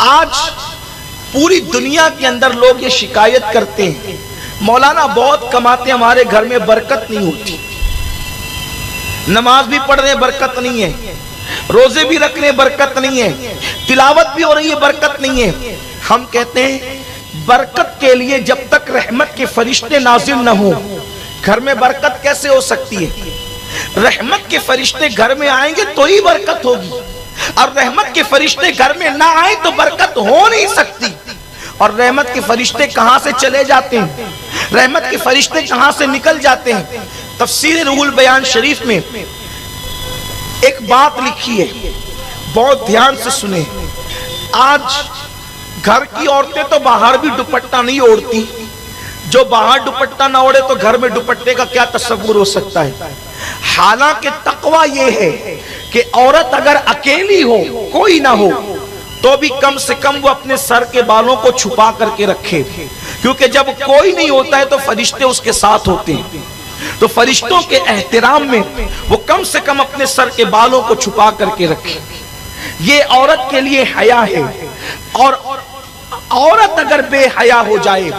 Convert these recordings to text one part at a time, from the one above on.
آج پوری دنیا کے اندر لوگ یہ شکایت کرتے ہیں مولانا بہت کماتے ہیں، ہمارے گھر میں برکت نہیں ہوتی، نماز بھی پڑھ رہے ہیں برکت نہیں ہے، روزے بھی رکھ رہے ہیں برکت نہیں ہے، تلاوت بھی ہو رہی ہے برکت نہیں ہے۔ ہم کہتے ہیں برکت کے لیے جب تک رحمت کے فرشتے نازل نہ ہوں گھر میں برکت کیسے ہو سکتی ہے؟ رحمت کے فرشتے گھر میں آئیں گے تو ہی برکت ہوگی، اور رحمت کے فرشتے گھر میں نہ آئیں تو برکت ہو نہیں سکتی۔ اور رحمت کے فرشتے کہاں سے چلے جاتے ہیں، رحمت کے فرشتے کہاں سے نکل جاتے ہیں؟ تفسیر روح البیان شریف میں ایک بات لکھی ہے، بہت دھیان سے سنیں۔ آج گھر کی عورتیں تو باہر بھی دوپٹہ نہیں اوڑھتی، جو باہر دوپٹہ نہ اوڑھے تو گھر میں دوپٹے کا کیا تصور ہو سکتا ہے؟ حالانکہ تقویٰ یہ ہے کہ عورت اگر اکیلی ہو، کوئی نہ ہو، تو بھی کم سے کم وہ اپنے سر کے بالوں کو چھپا کر کے رکھے، کیونکہ جب کوئی نہیں ہوتا ہے تو فرشتے اس کے ساتھ ہوتے ہیں، تو فرشتوں کے احترام میں وہ کم سے کم اپنے سر کے بالوں کو چھپا کر کے رکھے۔ یہ عورت کے لیے حیا ہے، اور عورت اگر بے حیا ہو جائے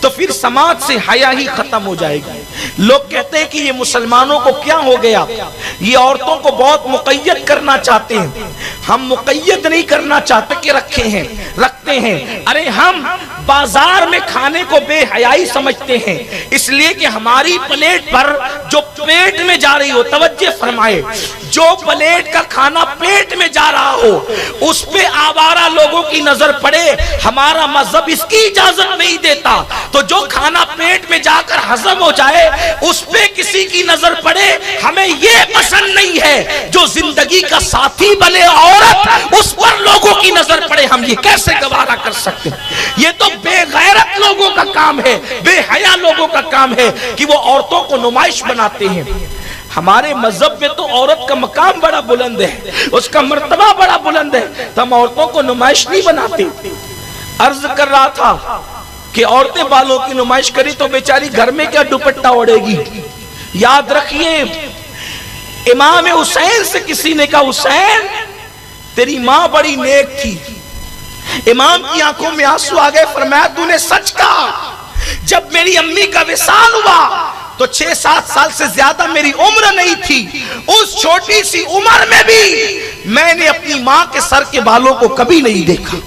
تو پھر سماج سے حیا ہی ختم ہو جائے گی۔ لوگ کہتے ہیں کہ یہ مسلمانوں کو کیا ہو گیا، یہ عورتوں کو بہت مقید کرنا چاہتے ہیں۔ ہم مقید نہیں کرنا چاہتے کہ رکھتے ہیں، ارے ہم بازار میں کھانے کو بے حیائی سمجھتے ہیں، اس لیے کہ ہماری پلیٹ پر جو پیٹ میں جا رہی ہو، توجہ فرمائے، جو پلیٹ کا کھانا پیٹ میں جا رہا ہو اس پہ آوارہ لوگوں کی نظر پڑے، ہمارا مذہب اس کی اجازت نہیں دیتا۔ تو جو کھانا پیٹ میں جا کر ہضم ہو جائے اس پہ کسی کی نظر پڑے، ہمیں یہ پسند نہیں ہے۔ جو زندگی کا ساتھی بنے عورت، اس پر لوگوں کی نظر پڑے، ہم یہ کیسے گوارا کر سکتے ہیں؟ یہ تو بے غیرت لوگوں کا کام ہے، بے حیا لوگوں کا کام ہے کہ وہ عورتوں کو نمائش بناتے ہیں۔ ہمارے مذہب میں تو عورت کا مقام بڑا بلند ہے، اس کا مرتبہ بڑا بلند ہے، تو ہم عورتوں کو نمائش نہیں بناتے۔ عرض کر رہا تھا کہ عورتیں بالوں کی نمائش کری تو بیچاری گھر میں کیا دوپٹہ اوڑھے گی؟ یاد رکھیے، امام حسین سے کسی نے کہا حسین تیری ماں بڑی نیک تھی، امام کی آنکھوں میں آنسو آ گئے، فرمایا تو نے سچ کہا، جب میری امی کا وصال ہوا تو 6-7 سال سے زیادہ میری عمر نہیں تھی، اس چھوٹی سی عمر میں بھی میں نے اپنی ماں کے سر کے بالوں کو کبھی نہیں دیکھا۔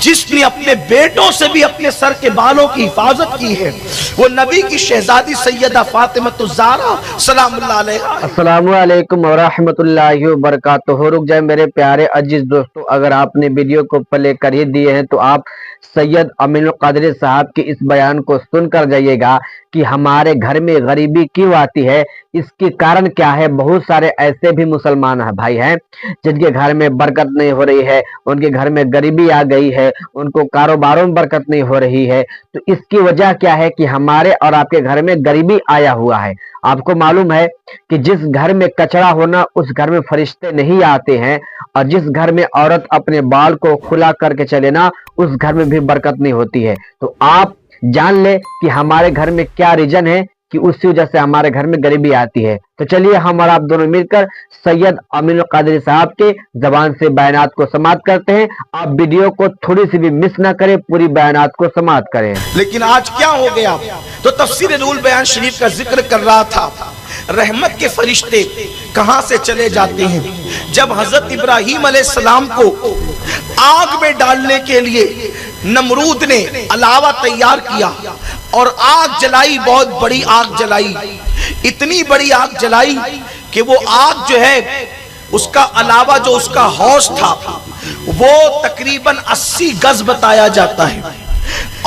جس نے اپنے بیٹوں سے بھی اپنے سر کے بالوں کی حفاظت کی ہے وہ نبی کی شہزادی سیدہ فاطمہ الزہرا سلام اللہ علیہا۔ السلام علیکم ورحمۃ اللہ وبرکاتہ۔ رک جائے میرے پیارے عزیز دوستو، اگر آپ نے ویڈیو کو پلے کر ہی دیے ہیں تو آپ سید امین القادری صاحب کے اس بیان کو سن کر جائیے گا کہ ہمارے گھر میں غریبی کیوں آتی ہے، اس کی کارن کیا ہے۔ بہت سارے ایسے بھی مسلمان بھائی ہیں جن کے گھر میں برکت نہیں ہو رہی ہے، ان کے گھر میں غریبی آ گئی ہے، ان کو کاروباروں میں برکت نہیں ہو رہی ہے، تو اس کی وجہ کیا ہے کہ ہمارے اور آپ کے گھر میں غریبی آیا ہوا ہے۔ آپ کو معلوم ہے کہ جس گھر میں کچرا ہونا اس گھر میں فرشتے نہیں آتے ہیں، اور جس گھر میں عورت اپنے بال کو کھلا کر کے چلے نا اس گھر میں بھی برکت نہیں ہوتی ہے۔ تو آپ جان لے کہ ہمارے گھر میں کیا ریجن ہے کہ اسی وجہ سے ہمارے گھر میں غریبی آتی ہے۔ تو چلیے ہم اور آپ دونوں مل کر سید امین القادری صاحب کے زبان سے بیانات کو سماعت کرتے ہیں۔ آپ ویڈیو کو تھوڑی سی بھی مس نہ کریں، پوری بیانات کو سماعت کریں۔ لیکن آج کیا ہو گیا؟ تو تفسیر روح البیان شریف کا ذکر کر رہا تھا، رحمت کے فرشتے کہاں سے چلے جاتے ہیں؟ جب حضرت ابراہیم علیہ السلام کو آگ میں ڈالنے کے لیے نمرود نے علاوہ تیار کیا اور آگ جلائی، بہت بڑی آگ جلائی، اتنی بڑی آگ جلائی کہ وہ آگ جو ہے اس کا علاوہ جو اس کا حوض تھا وہ تقریباً 80 گز بتایا جاتا ہے،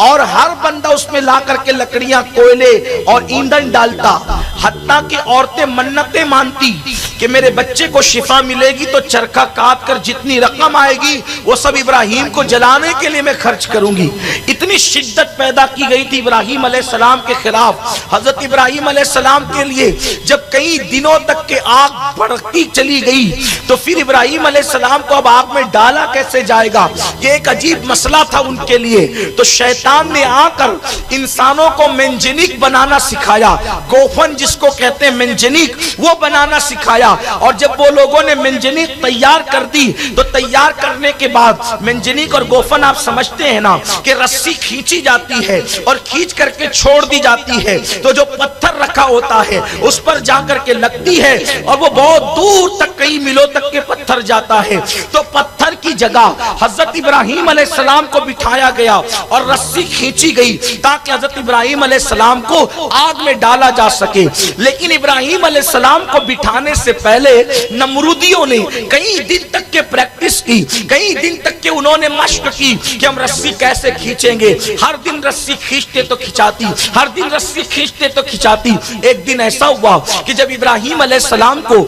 اور ہر بندہ اس میں لا کر کے لکڑیاں، کوئلے اور ایندھن ڈالتا، حتیٰ کہ عورتیں منتیں مانتی کہ میرے بچے کو شفا ملے گی تو چرخہ کاٹ کر جتنی رقم آئے گی وہ سب ابراہیم کو جلانے کے لیے میں خرچ کروں گی۔ اتنی شدت پیدا کی گئی تھی ابراہیم علیہ السلام کے خلاف۔ حضرت ابراہیم علیہ السلام کے لیے جب کئی دنوں تک کے آگ بڑھتی چلی گئی تو پھر ابراہیم علیہ السلام کو اب آگ میں ڈالا کیسے جائے گا، یہ ایک عجیب مسئلہ تھا ان کے لیے۔ تو شیطان نے آ کر انسانوں کو منجنیق بنانا سکھایا، گوفن جس کو کہتے ہیں منجنیق، وہ بنانا سکھایا، اور جب وہ لوگوں نے منجنیق تیار کر دی تو तैयार करने के बाद मंजनीक और गोफन आप समझते हैं ना कि रस्सी खींची जाती है और खींच करके छोड़ दी जाती है, तो जो पत्थर रखा होता है उस पर जाकर के लगती है और वो बहुत दूर तक कई मीलों तक के पत्थर जाता है। तो पत्थर की जगह हजरत इब्राहिम अलैहिस्सलाम को बिठाया गया और रस्सी खींची गई ताकि हजरत इब्राहिम अलैहिस्सलाम को आग में डाला जा सके। लेकिन इब्राहिम अलैहिस्सलाम को बिठाने से पहले नमरूदियों ने कई दिन तक के प्रैक्टिस की, कई दिन तक के उन्होंने मशक की कि हम रस्सी कैसे खींचेंगे। हर दिन रस्सी खींचते तो खिंचाती, हर दिन रस्सी खींचते तो खिंचाती। एक दिन ऐसा हुआ कि जब इब्राहिम अलैहिस्सलाम को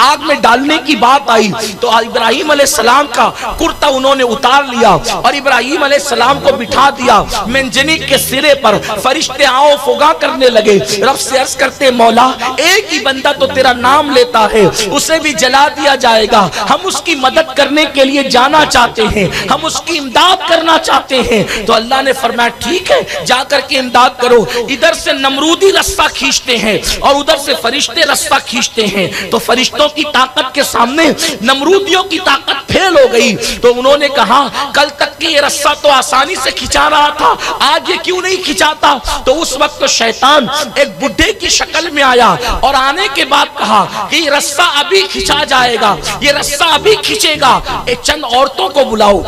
आग में डालने की बात आई तो इब्राहिम अलैहिस्सलाम का कुर्ता उन्होंने उतार लिया और इब्राहिम अलैहिस्सलाम को बिठा दिया मंजनीक के सिरे पर। फरिश्ते आओ फुगा करने लगे, रब से अर्ज करते मौला एक ही बंदा तो तेरा नाम लेता है, उसे भी जला दिया जाएगा, हम उसकी मदद करने के लिए जाना चाहते हैं, हम उसकी इमदाद करना चाहते हैं। तो अल्लाह ने फरमाया ठीक है जाकर के इमदाद करो। इधर से नमरूदी रस्सा खींचते हैं और उधर से फरिश्ते रस्सा खींचते हैं। तो फरिश्तों की ताकत के सामने नमरूदियों की ताकत फेल हो गई। तो उन्होंने कहा कल तक के ये रस्सा तो आसानी से खिंचा रहा था, आज ये क्यों नहीं खिंचाता। तो उस वक्त तो शैतान एक बुढ़े की शक्ल में आया और आने के बाद कहा कि ये रस्सा अभी खिंचा जाएगा, ये रस्सा अभी खिंचेगा, एक चंद औरतों को बुलाओ।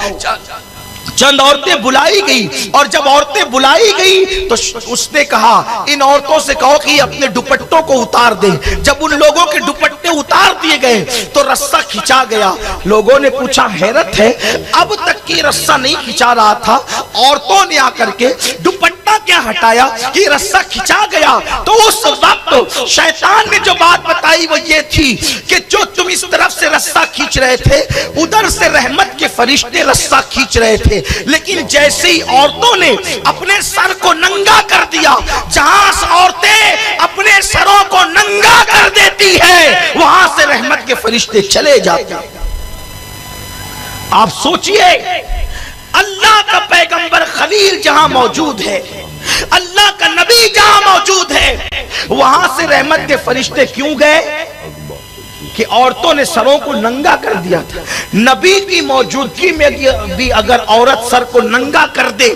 चंद औरतें बुलाई गई और जब औरतें बुलाई गई तो उसने कहा इन औरतों से कहो कि अपने दुपट्टों को उतार दे। जब उन लोगों के दुपट्टे उतार दिए गए तो रस्सा खिंचा गया। लोगों ने पूछा हैरत है अब तक की रस्सा नहीं खिंचा रहा था, औरतों ने आकर के दुपट्टा क्या हटाया कि रस्सा खिंचा गया। तो उस वक्त शैतान ने जो बात बताई वो ये थी कि जो तुम इस तरफ से रस्सा खींच रहे थे उधर से रहमत के फरिश्ते रस्सा खींच रहे थे, लेकिन जैसे ही औरतों ने अपने सर को नंगा कर दिया, जहां औरतें अपने सरों को नंगा कर देती है वहां से रहमत के फरिश्ते चले जाते हैं। आप सोचिए अल्लाह का पैगंबर खलील जहां मौजूद है, अल्लाह का नबी जहां मौजूद है, वहां से रहमत के फरिश्ते क्यों गए कि औरतों ने सरों को नंगा कर दिया था। नबी की मौजूदगी में भी अगर औरत सर को नंगा कर दे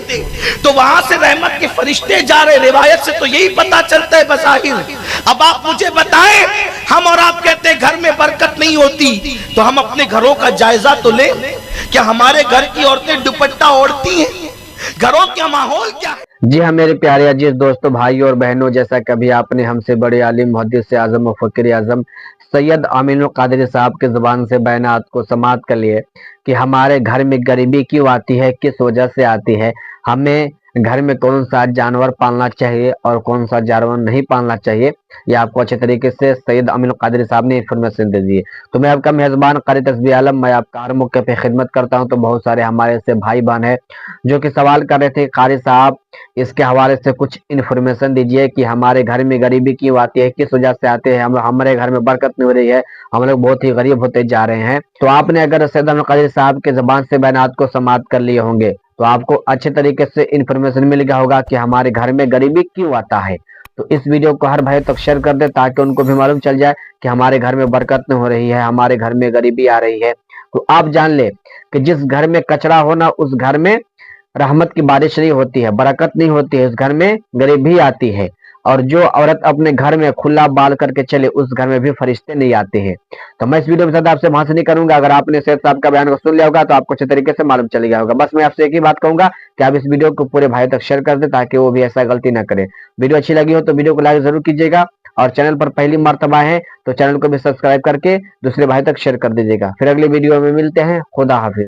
तो वहां से रहमत के फरिश्ते जा रहे। रिवायत से तो यही पता चलता है बज़ाहिर। अब आप मुझे बताएं, हम और आप कहते हैं घर में बरकत नहीं होती, तो हम अपने घरों का जायजा तो ले। क्या हमारे घर की औरतें दुपट्टा ओढ़ती हैं? घरों का माहौल क्या है? जी हाँ मेरे प्यारे अजीज दोस्तों, भाइयों और बहनों, जैसा कभी आपने हमसे बड़े आलिम मुहद्दिस आज़म और फ़कीर आज़म सैयद अमीनुल क़ादरी साहब के ज़ुबान से बयानात को समाअत कर लिए कि हमारे घर में गरीबी क्यों आती है, किस वजह से आती है, हमें घर में कौन सा जानवर पालना चाहिए और कौन सा जानवर नहीं पालना चाहिए, ये आपको अच्छे तरीके से सैयद अमीनुल क़ादरी साहब ने इन्फॉर्मेशन दे दी है। तो मैं आपका मेज़बान क़ारी तस्बीह आलम, मैं आपका हर मौके पे खिदमत करता हूं। तो बहुत सारे हमारे से भाई बहन है जो कि सवाल कर रहे थे क़ारी साहब इसके हवाले से कुछ इन्फॉर्मेशन दीजिए कि हमारे घर में गरीबी क्यों आती है, किस वजह से आते हैं, हमारे घर में बरकत नहीं हो रही है, हम लोग बहुत ही गरीब होते जा रहे हैं। तो आपने अगर सैयद अमीनुल क़ादरी साहब के ज़बान से बयानात को समाअत कर लिए होंगे तो आपको अच्छे तरीके से इन्फॉर्मेशन मिल गया होगा कि हमारे घर में गरीबी क्यों आता है। तो इस वीडियो को हर भाई तक शेयर कर दे ताकि उनको भी मालूम चल जाए कि हमारे घर में बरकत नहीं हो रही है, हमारे घर में गरीबी आ रही है। तो आप जान ले कि जिस घर में कचरा होना उस घर में रहमत की बारिश नहीं होती है, बरकत नहीं होती है, उस घर में गरीबी आती है। और जो औरत अपने घर में खुला बाल करके चले उस घर में भी फरिश्ते नहीं आते हैं। तो मैं इस वीडियो में ज्यादा आपसे भाषण नहीं करूंगा। अगर आपने सैयद साहब का बयान को सुन लिया होगा तो आपको अच्छे तरीके से मालूम चल गया होगा। बस मैं आपसे एक ही बात कहूंगा कि आप इस वीडियो को पूरे भाई तक शेयर कर दे ताकि वो भी ऐसा गलती ना करे। वीडियो अच्छी लगी हो तो वीडियो को लाइक जरूर कीजिएगा और चैनल पर पहली मर्तबा है तो चैनल को भी सब्सक्राइब करके दूसरे भाई तक शेयर कर दीजिएगा। फिर अगले वीडियो में मिलते हैं। खुदा हाफिज।